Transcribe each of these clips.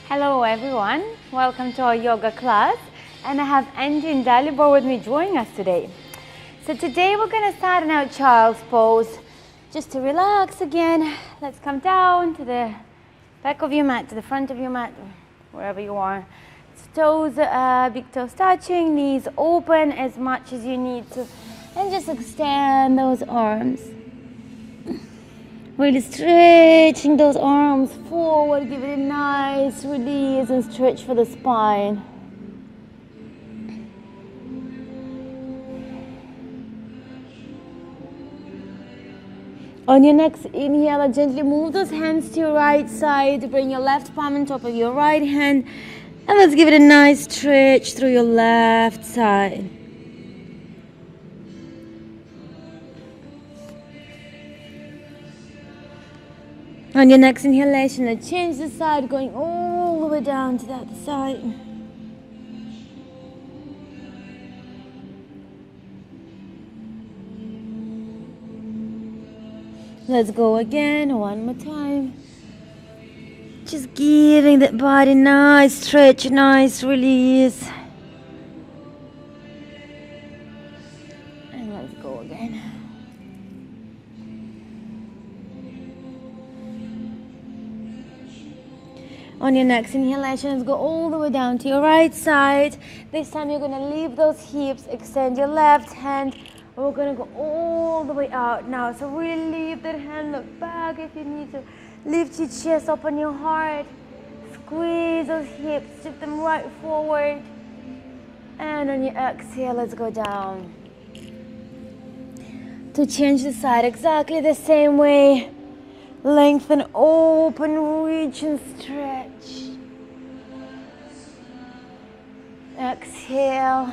Hello everyone, welcome to our yoga class, and I have Andy and Dalibor with me joining us today. So today we're going to start in our child's pose. Just to relax again, let's come down to the back of your mat, to the front of your mat, wherever you are. Toes, big toes touching, knees open as much as you need to, and just extend those arms. Really stretching those arms forward, give it a nice release and stretch for the spine. On your next inhale, gently move those hands to your right side. Bring your left palm on top of your right hand. And let's give it a nice stretch through your left side. On your next inhalation, let's change the side, going all the way down to the other side. Let's go again, one more time. Just giving that body a nice stretch, nice release. And let's go again. On your next inhalation, let's go all the way down to your right side. This time you're going to leave those hips, extend your left hand. We're going to go all the way out now. So really leave that hand, look back if you need to. Lift your chest, open your heart. Squeeze those hips, shift them right forward. And on your exhale, let's go down. To change the side exactly the same way. Lengthen, open, reach and stretch. Exhale.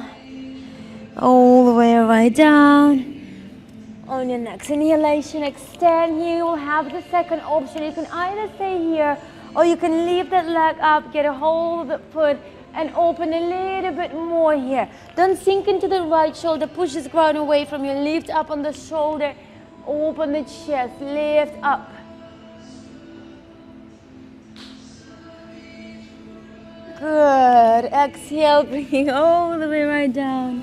All the way right down. On your next inhalation, extend here. You will have the second option. You can either stay here or you can lift that leg up, get a hold of the foot and open a little bit more here. Don't sink into the right shoulder. Push this ground away from you. Lift up on the shoulder. Open the chest. Lift up. Good. Exhale, bringing all the way right down.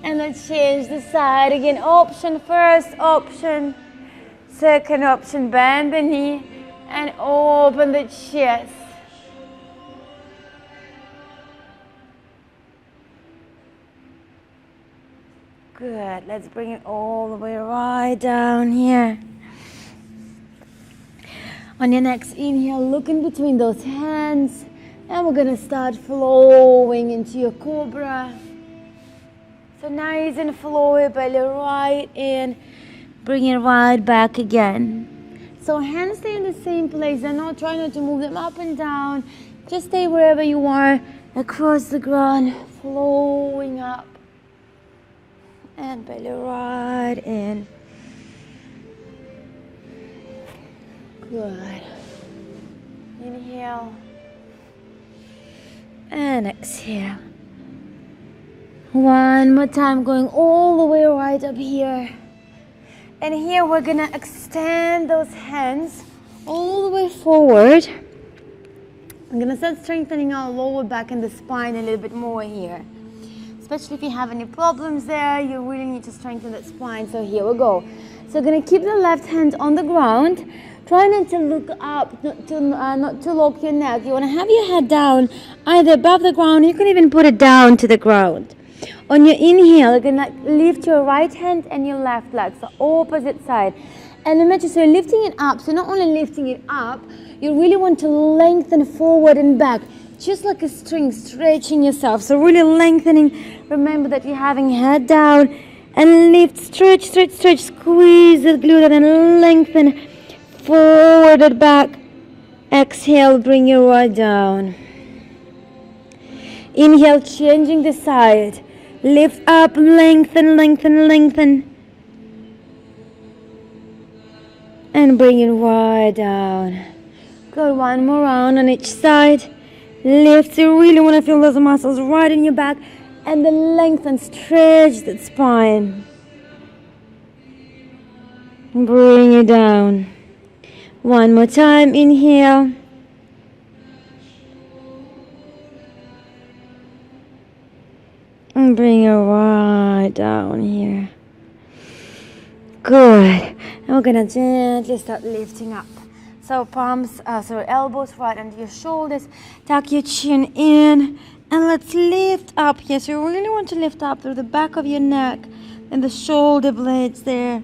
And let's change the side again. Option, first option. Second option, bend the knee and open the chest. Good. Let's bring it all the way right down here. On your next inhale, look in between those hands. And we're going to start flowing into your cobra. So nice and flowy, belly right in. Bring it right back again. So hands stay in the same place. I'm not trying not to move them up and down. Just stay wherever you are. Across the ground. Flowing up. And belly right in. Good. Inhale. And exhale. One more time, going all the way right up here. And here we're gonna extend those hands all the way forward. I'm gonna start strengthening our lower back and the spine a little bit more here. Especially if you have any problems there, you really need to strengthen that spine. So here we go. So we're gonna keep the left hand on the ground. Try not to look up, not to lock your neck. You want to have your head down, either above the ground. You can even put it down to the ground. On your inhale, you're going to lift your right hand and your left leg, so opposite side. And imagine, so you're lifting it up. So not only lifting it up, you really want to lengthen forward and back, just like a string, stretching yourself. So really lengthening. Remember that you're having head down and lift, stretch, stretch, stretch, squeeze the glute and lengthen. Forward and back. Exhale, bring your right down. Inhale, changing the side. Lift up, lengthen, lengthen, lengthen. And bring it right down. Good, one more round on each side. Lift, you really want to feel those muscles right in your back. And then lengthen, stretch that spine. Bring it down. One more time, inhale. And bring it right down here. Good. And we're gonna gently start lifting up. So elbows right under your shoulders. Tuck your chin in. And let's lift up here. So you really want to lift up through the back of your neck and the shoulder blades there.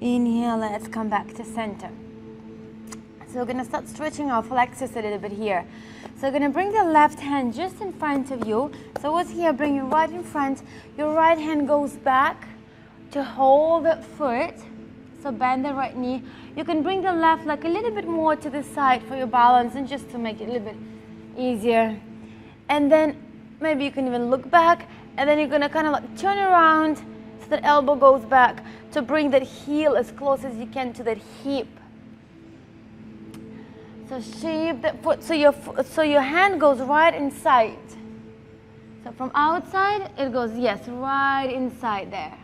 Inhale, let's come back to center. So we're going to start stretching our flexors a little bit here. So we're going to bring the left hand just in front of you. So what's here, bring it right in front. Your right hand goes back to hold the foot. So bend the right knee. You can bring the left leg a little bit more to the side for your balance and just to make it a little bit easier. And then maybe you can even look back, and then you're going to kind of like turn around so that elbow goes back to bring that heel as close as you can to that hip. So shape that foot so your hand goes right inside. So from outside it goes, yes, right inside there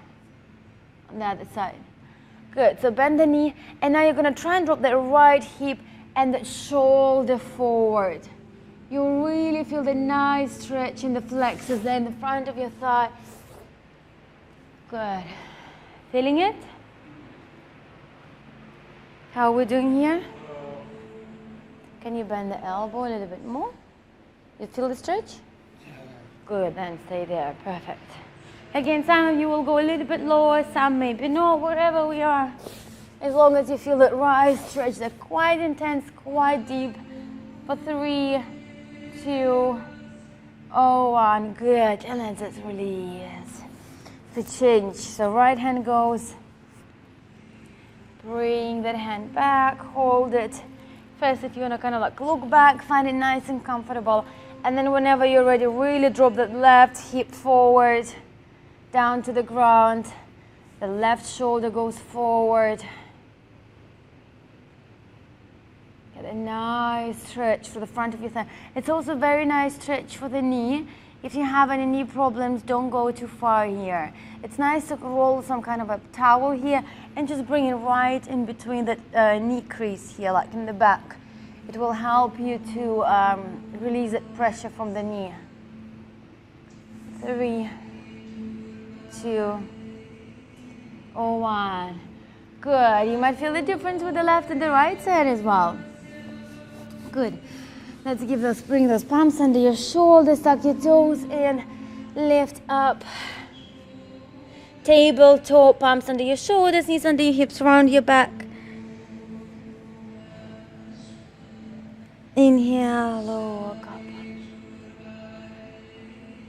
on the other side. Good. So bend the knee, and now you're going to try and drop that right hip and the shoulder forward. You really feel the nice stretch in the flexors there in the front of your thigh. Good. Feeling it? How are we doing here? Can you bend the elbow a little bit more? You feel the stretch? Good, then stay there. Perfect. Again, some of you will go a little bit lower, some maybe not, wherever we are. As long as you feel that right stretch, that quite intense, quite deep. For 3, 2, 1. Good. And then just release. To change. So right hand goes. Bring that hand back. Hold it. First, if you want to kind of like look back, find it nice and comfortable. And then whenever you're ready, really drop that left hip forward, down to the ground. The left shoulder goes forward. Get a nice stretch for the front of your thigh. It's also a very nice stretch for the knee. If you have any knee problems, don't go too far here. It's nice to roll some kind of a towel here and just bring it right in between the knee crease here, like in the back. It will help you to release that pressure from the knee. 3, 2, 1. Good. You might feel the difference with the left and the right side as well. Good. Let's bring those palms under your shoulders, tuck your toes in, lift up. Tabletop, palms under your shoulders, knees under your hips, round your back. Inhale, look up.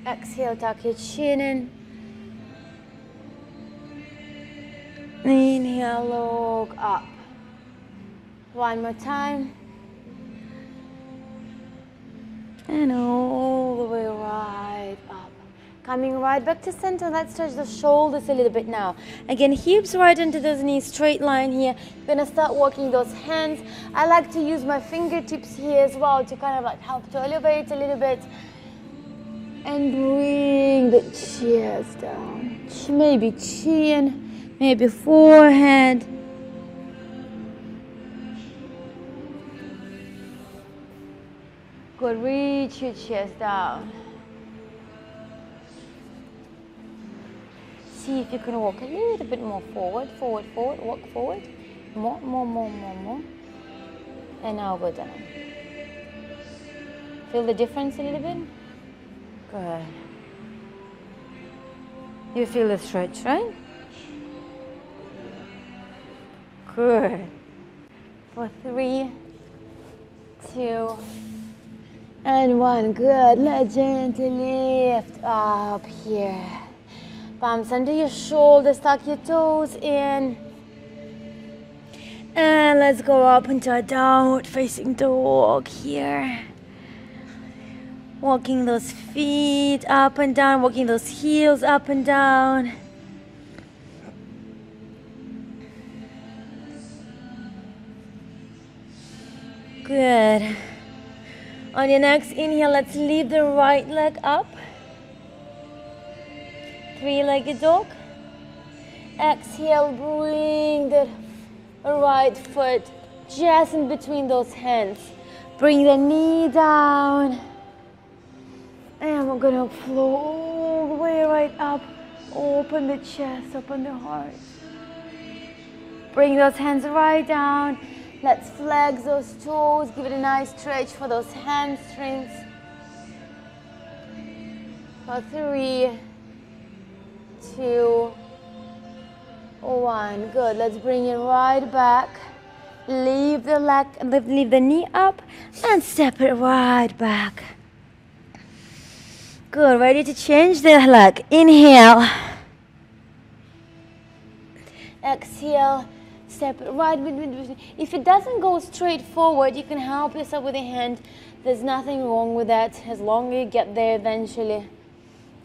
Exhale, tuck your chin in. Inhale, look up. One more time. And all the way right up. Coming right back to center. Let's stretch the shoulders a little bit now. Again, hips right into those knees, straight line here. You're gonna start walking those hands. I like to use my fingertips here as well to kind of like help to elevate a little bit. And bring the chest down. Maybe chin, maybe forehead. Good, reach your chest down. See if you can walk a little bit more forward, walk forward. More. And now go down. Feel the difference a little bit? Good. You feel the stretch, right? Good. For 3, 2, and 1. Good. Let's gently lift up here. Palms under your shoulders, tuck your toes in. And let's go up into a downward facing dog here. Walking those feet up and down, walking those heels up and down. Good. On your next inhale, let's lift the right leg up. 3-legged dog. Exhale, bring the right foot just in between those hands. Bring the knee down. And we're gonna flow all the way right up. Open the chest, open the heart. Bring those hands right down. Let's flex those toes. Give it a nice stretch for those hamstrings. For 3, 2, 1. Good. Let's bring it right back. Leave the leg, leave the knee up and step it right back. Good. Ready to change the leg. Inhale. Exhale. Step it right between. If it doesn't go straight forward, you can help yourself with a hand. There's nothing wrong with that as long as you get there eventually.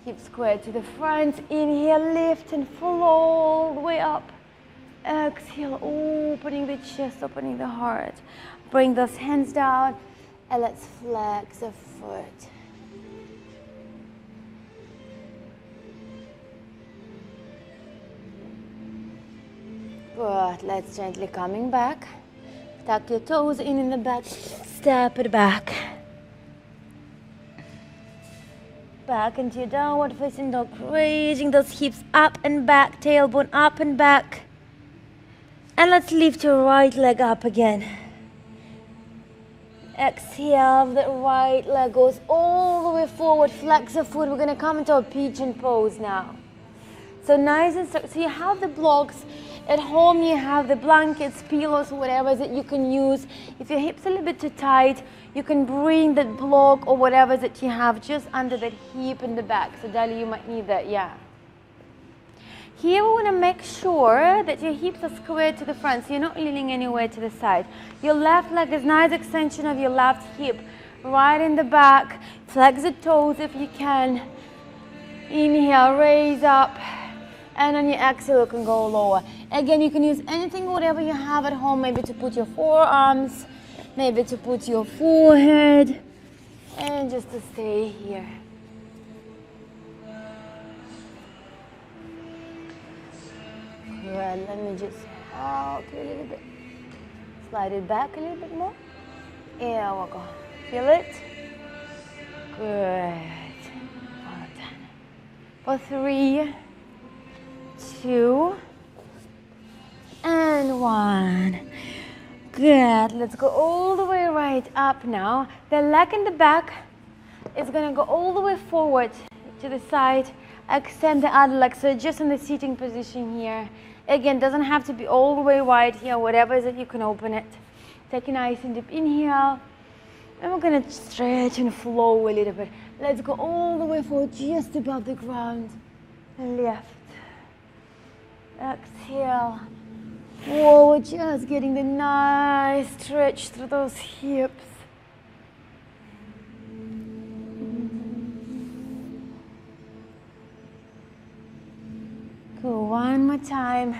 Keep square to the front. Inhale, lift and flow all the way up. Exhale, opening the chest, opening the heart. Bring those hands down and let's flex the foot. Good. Let's gently coming back. Tuck your toes in the back. Step it back. Back into your downward facing dog. Raising those hips up and back. Tailbone up and back. And let's lift your right leg up again. Exhale. The right leg goes all the way forward. Flex the foot. We're going to come into a pigeon pose now. So nice and so you have the blocks. At home you have the blankets, pillows, whatever that you can use. If your hips are a little bit too tight, you can bring that block or whatever that you have just under that hip in the back. So Dali, you might need that, yeah. Here we want to make sure that your hips are squared to the front, so you're not leaning anywhere to the side. Your left leg is nice extension of your left hip, right in the back. Flex the toes if you can. Inhale, raise up. And on your exhale, you can go lower. Again, you can use anything, whatever you have at home, maybe to put your forearms, maybe to put your forehead, and just to stay here. Good, let me just help you a little bit. Slide it back a little bit more. Here we go. Feel it? Good. Well done. For 3, 2, and 1. Good. Let's go all the way right up now. The leg in the back is going to go all the way forward to the side. Extend the other leg, so just in the seating position here. Again, doesn't have to be all the way wide here. Whatever is it, you can open it. Take a nice and deep inhale. And we're going to stretch and flow a little bit. Let's go all the way forward, just above the ground. Lift. Exhale. Whoa, we're just getting the nice stretch through those hips. Go one more time.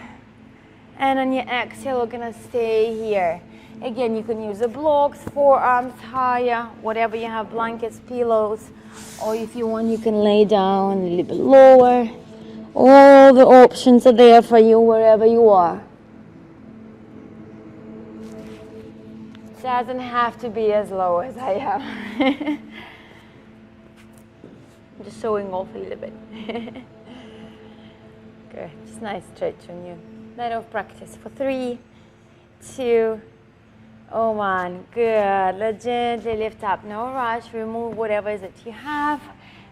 And on your exhale, we're gonna stay here. Again, you can use the blocks, forearms higher, whatever you have, blankets, pillows, or if you want, you can lay down a little bit lower. All the options are there for you wherever you are. Doesn't have to be as low as I am. I'm just showing off a little bit. Good, just nice stretch on you. Let of practice for 3, 2, 1. Good. Let's gently lift up. No rush. Remove whatever it is that you have.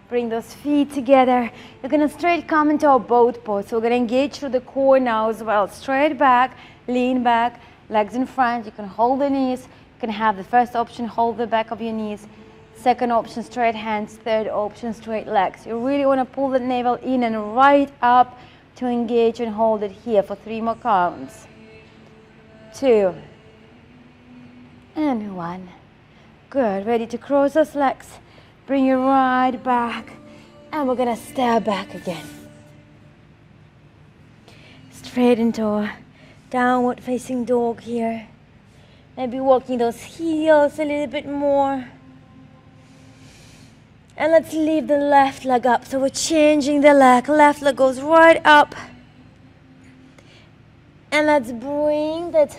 Bring those feet together. You're going to straight come into a boat pose. So we're going to engage through the core now as well. Straight back, lean back, legs in front. You can hold the knees. You can have the first option, hold the back of your knees. Second option, straight hands. Third option, straight legs. You really want to pull the navel in and right up to engage and hold it here for 3 more counts. 2 and 1. Good. Ready to cross those legs. Bring it right back. And we're going to step back again. Straight into a downward facing dog here. Maybe walking those heels a little bit more. And let's leave the left leg up. So we're changing the leg. Left leg goes right up. And let's bring that,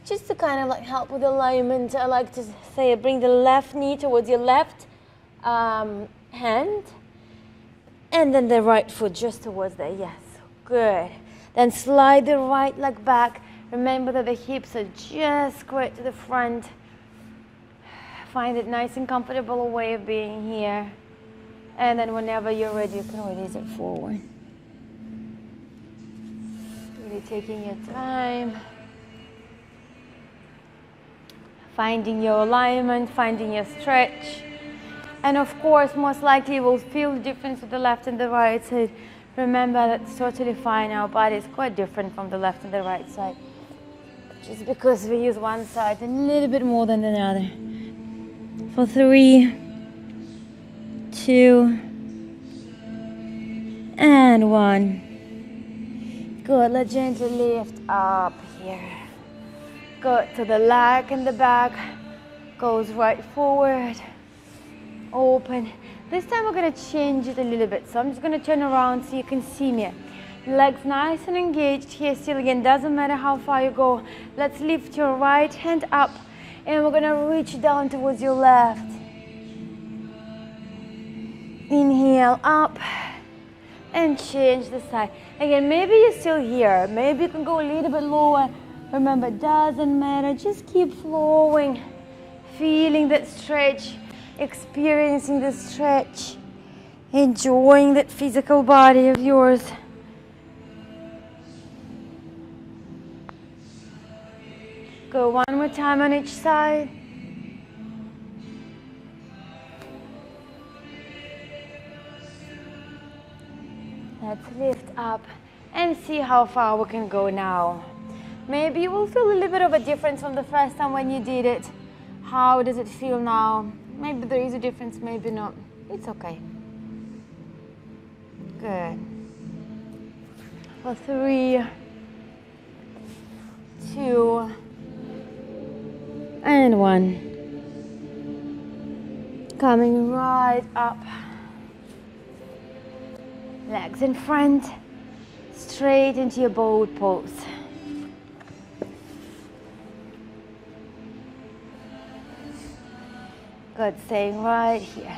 just to kind of like help with alignment, I like to say bring the left knee towards your left hand. And then the right foot just towards there, yes, good. Then slide the right leg back. Remember that the hips are just squared to the front. Find it nice and comfortable way of being here. And then whenever you're ready, you can release it forward. Really taking your time. Finding your alignment, finding your stretch. And of course, most likely we'll feel the difference with the left and the right side. Remember, that's totally fine. Our body is quite different from the left and the right side. Just because we use one side a little bit more than the other. For 3, 2, and 1. Good, let's gently lift up here. Good, so the leg and the back goes right forward. Open. This time we're going to change it a little bit. So I'm just going to turn around so you can see me. Legs nice and engaged here still. Again, doesn't matter how far you go. Let's lift your right hand up and we're going to reach down towards your left. Inhale up and change the side. Again, maybe you're still here. Maybe you can go a little bit lower. Remember, it doesn't matter. Just keep flowing. Feeling that stretch. Experiencing the stretch, enjoying that physical body of yours. Go one more time on each side. Let's lift up and see how far we can go now. Maybe you will feel a little bit of a difference from the first time when you did it. How does it feel now? Maybe there is a difference, maybe not. It's okay. Good. For 3, 2, and 1. Coming right up. Legs in front, straight into your boat pose. Good, staying right here.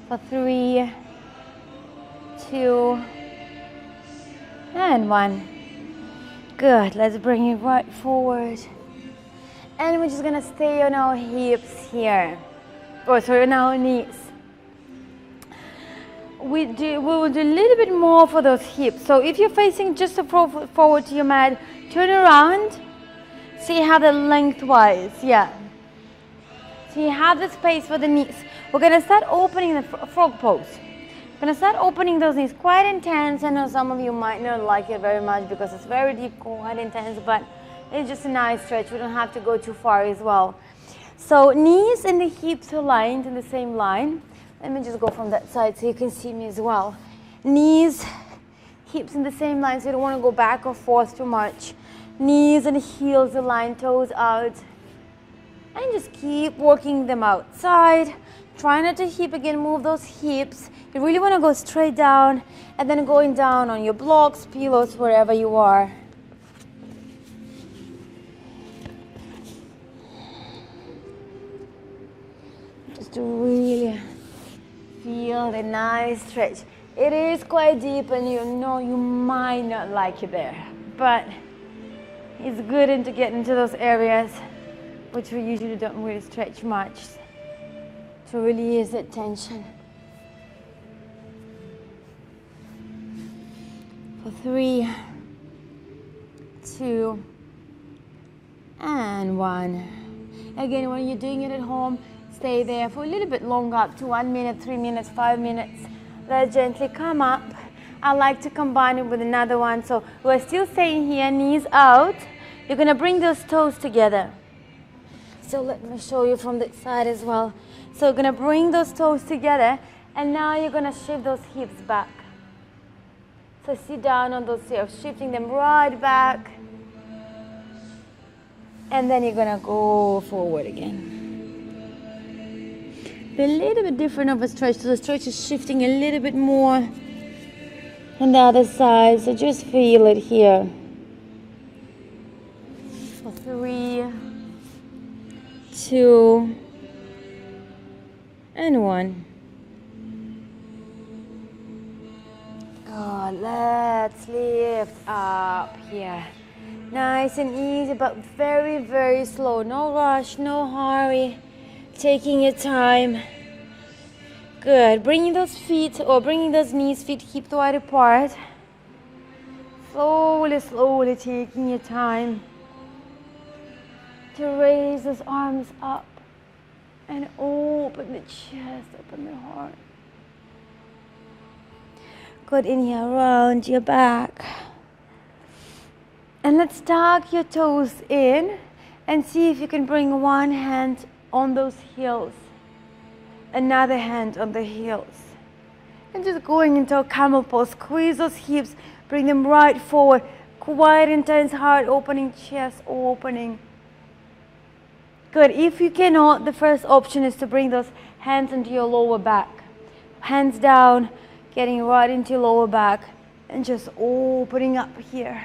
For 3, 2, and 1. Good, let's bring it right forward. And we're just gonna stay on our hips here. Oh, sorry, on our knees. We will do a little bit more for those hips. So if you're facing just forward to your mat, turn around. So you have the lengthwise, yeah. So you have the space for the knees. We're gonna start opening the frog pose. We're gonna start opening those knees, quite intense. I know some of you might not like it very much because it's very deep, quite intense, but it's just a nice stretch. We don't have to go too far as well. So knees and the hips aligned in the same line. Let me just go from that side so you can see me as well. Knees, hips in the same line, so you don't want to go back or forth too much. Knees and heels aligned, toes out. And just keep working them outside. Try not to move those hips. You really want to go straight down and then going down on your blocks, pillows, wherever you are. Just to really feel the nice stretch. It is quite deep and you know you might not like it there, but it's good to get into those areas which we usually don't really stretch much to release that tension. For 3, 2, and 1. Again, when you're doing it at home, stay there for a little bit longer, up to 1 minute, 3 minutes, 5 minutes. Let gently come up. I like to combine it with another one. So we're still staying here, knees out. You're gonna bring those toes together. So let me show you from this side as well. So you're gonna bring those toes together and now you're gonna shift those hips back. So sit down on those hips, shifting them right back. And then you're gonna go forward again. A little bit different of a stretch, so the stretch is shifting a little bit more And the other side, so just feel it here. For 3, 2, and 1. Good. Let's lift up here. Nice and easy, but very, very slow. No rush, no hurry. Taking your time. Good. Bringing those feet or bringing those knees, feet hip wide apart. Slowly, slowly taking your time to raise those arms up and open the chest, open the heart. Good. Inhale, round your back. And let's tuck your toes in and see if you can bring one hand on those heels, another hand on the heels. And just going into a camel pose, squeeze those hips, bring them right forward. Quite intense heart opening, chest opening. Good. If you cannot, the first option is to bring those hands into your lower back. Hands down, getting right into your lower back and just opening up here.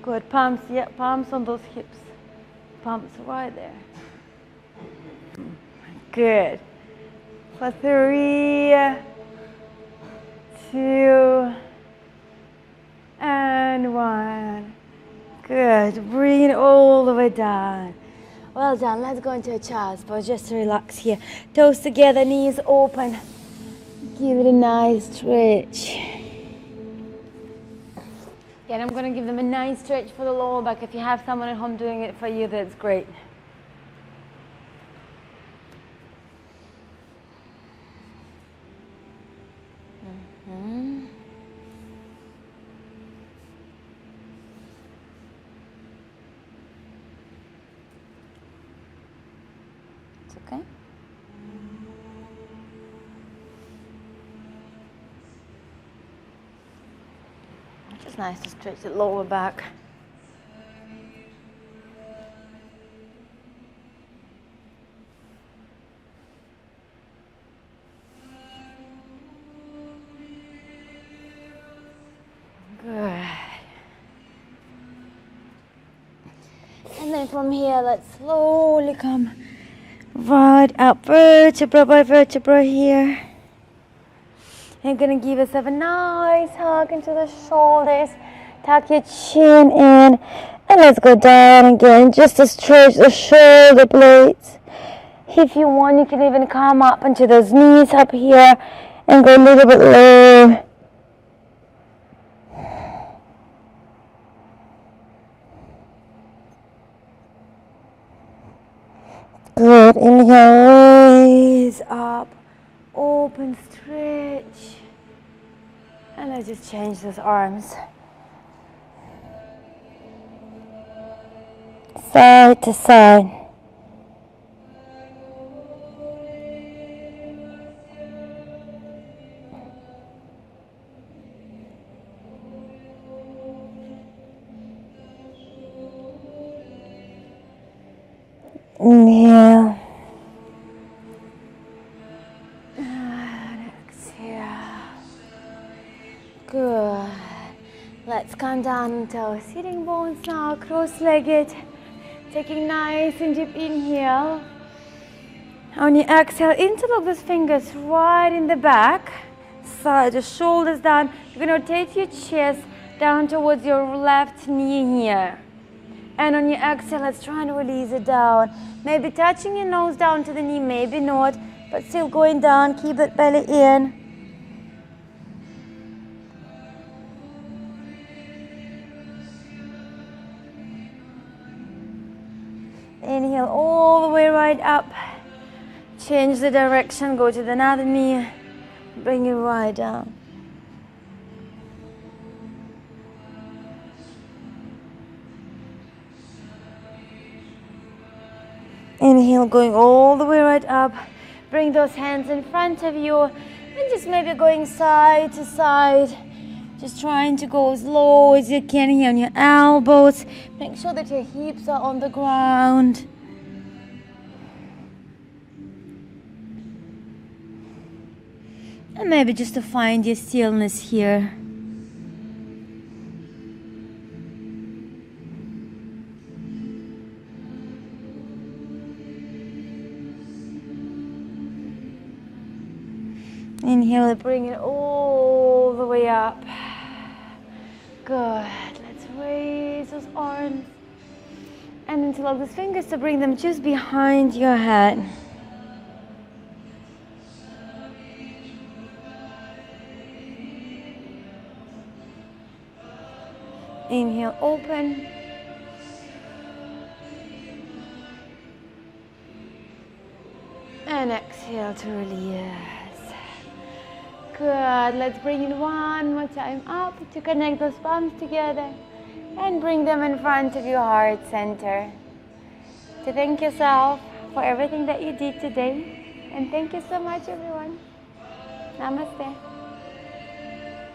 Good. Palms, yeah, palms on those hips. Palms right there. Good. For 3, 2, and 1. Good. Bring it all the way down. Well done. Let's go into a child's pose just to relax here. Toes together, knees open. Give it a nice stretch. Again, I'm going to give them a nice stretch for the lower back. If you have someone at home doing it for you, that's great. It's okay. It's nice to stretch the lower back. Good. And then from here, let's slowly come right up, vertebra by vertebra here. You're going to give yourself a nice hug into the shoulders. Tuck your chin in. And let's go down again, just to stretch the shoulder blades. If you want, you can even come up into those knees up here and go a little bit lower. Good. Inhale, raise up, open, stretch. And let's just change those arms. Side to side. Inhale. And exhale. Good. Let's come down into our sitting bones now, cross-legged. Taking nice and deep inhale. On your exhale, interlock those fingers right in the back. Side, the shoulders down. You're going to rotate your chest down towards your left knee here. And on your exhale, let's try and release it down. Maybe touching your nose down to the knee, maybe not, but still going down. Keep that belly in. Inhale all the way right up. Change the direction, go to the other knee. Bring it right down. Inhale, going all the way right up. Bring those hands in front of you and just maybe going side to side. Just trying to go as low as you can here on your elbows. Make sure that your hips are on the ground. And maybe just to find your stillness here. Inhale, bring it all the way up. Good. Let's raise those arms. And interlock those fingers to bring them just behind your head. Inhale, open. And exhale to release. Good. Let's bring it one more time up to connect those palms together and bring them in front of your heart center. To thank yourself for everything that you did today. And thank you so much, everyone. Namaste.